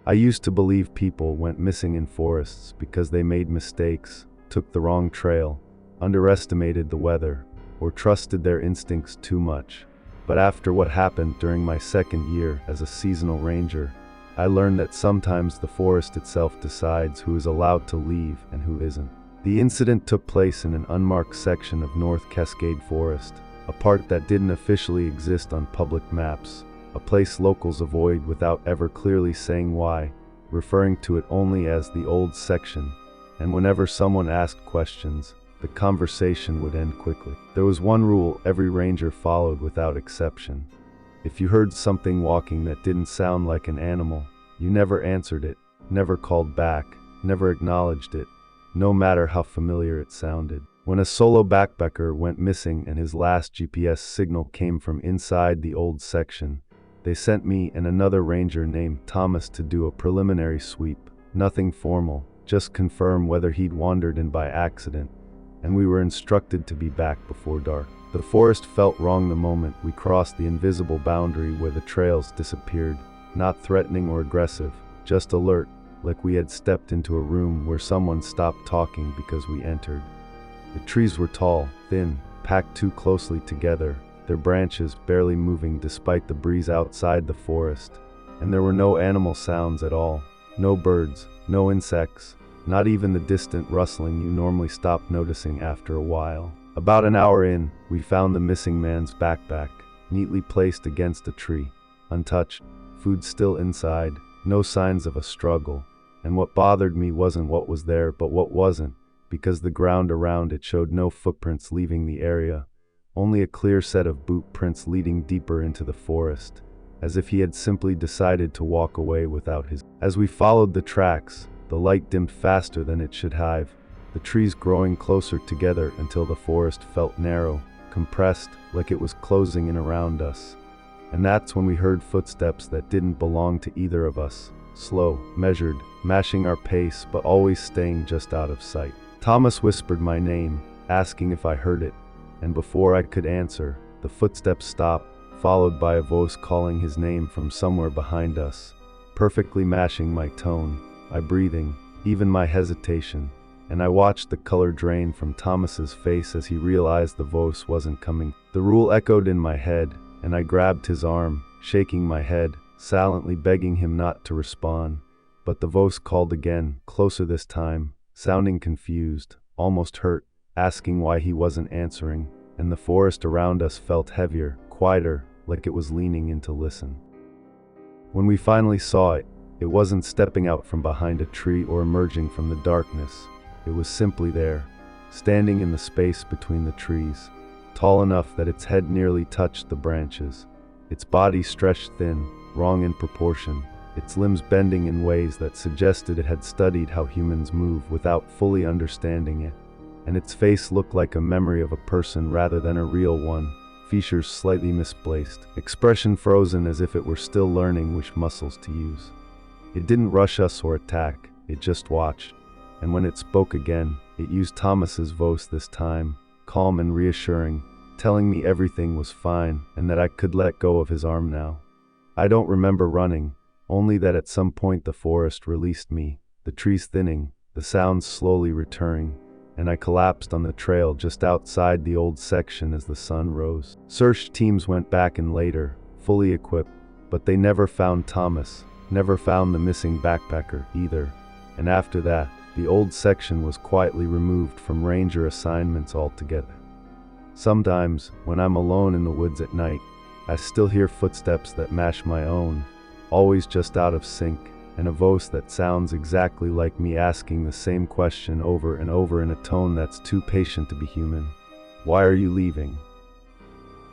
I used to believe people went missing in forests because they made mistakes, took the wrong trail, underestimated the weather, or trusted their instincts too much. But after what happened during my second year as a seasonal ranger, I learned that sometimes the forest itself decides who is allowed to leave and who isn't. The incident took place in an unmarked section of North Cascade Forest, a part that didn't officially exist on public maps, a place locals avoid without ever clearly saying why, referring to it only as the old section, and whenever someone asked questions, the conversation would end quickly. There was one rule every ranger followed without exception. If you heard something walking that didn't sound like an animal, you never answered it, never called back, never acknowledged it, no matter how familiar it sounded. When a solo backpacker went missing and his last GPS signal came from inside the old section, they sent me and another ranger named Thomas to do a preliminary sweep. Nothing formal, just confirm whether he'd wandered in by accident, and we were instructed to be back before dark. The forest felt wrong the moment we crossed the invisible boundary where the trails disappeared, not threatening or aggressive, just alert, like we had stepped into a room where someone stopped talking because we entered. The trees were tall, thin, packed too closely together, their branches barely moving despite the breeze outside the forest, and there were no animal sounds at all, no birds, no insects, not even the distant rustling you normally stop noticing after a while. About an hour in, we found the missing man's backpack, neatly placed against a tree, untouched, food still inside, no signs of a struggle, and what bothered me wasn't what was there but what wasn't, because the ground around it showed no footprints leaving the area, only a clear set of boot prints leading deeper into the forest, as if he had simply decided to walk away without his. As we followed the tracks, the light dimmed faster than it should have, the trees growing closer together until the forest felt narrow, compressed, like it was closing in around us. And that's when we heard footsteps that didn't belong to either of us, slow, measured, matching our pace but always staying just out of sight. Thomas whispered my name, asking if I heard it, and before I could answer, the footsteps stopped, followed by a voice calling his name from somewhere behind us, perfectly matching my tone, my breathing, even my hesitation, and I watched the color drain from Thomas's face as he realized the voice wasn't coming. The rule echoed in my head, and I grabbed his arm, shaking my head, silently begging him not to respond, but the voice called again, closer this time, sounding confused, almost hurt, asking why he wasn't answering, and the forest around us felt heavier, quieter, like it was leaning in to listen. When we finally saw it, it wasn't stepping out from behind a tree or emerging from the darkness. It was simply there, standing in the space between the trees, tall enough that its head nearly touched the branches, its body stretched thin, wrong in proportion, its limbs bending in ways that suggested it had studied how humans move without fully understanding it, and its face looked like a memory of a person rather than a real one, features slightly misplaced, expression frozen as if it were still learning which muscles to use. It didn't rush us or attack, it just watched, and when it spoke again, it used Thomas's voice this time, calm and reassuring, telling me everything was fine and that I could let go of his arm now. I don't remember running, only that at some point the forest released me, the trees thinning, the sounds slowly returning, and I collapsed on the trail just outside the old section as the sun rose. Search teams went back in later, fully equipped, but they never found Thomas, never found the missing backpacker either, and after that, the old section was quietly removed from ranger assignments altogether. Sometimes, when I'm alone in the woods at night, I still hear footsteps that match my own, always just out of sync, and a voice that sounds exactly like me asking the same question over and over in a tone that's too patient to be human. Why are you leaving?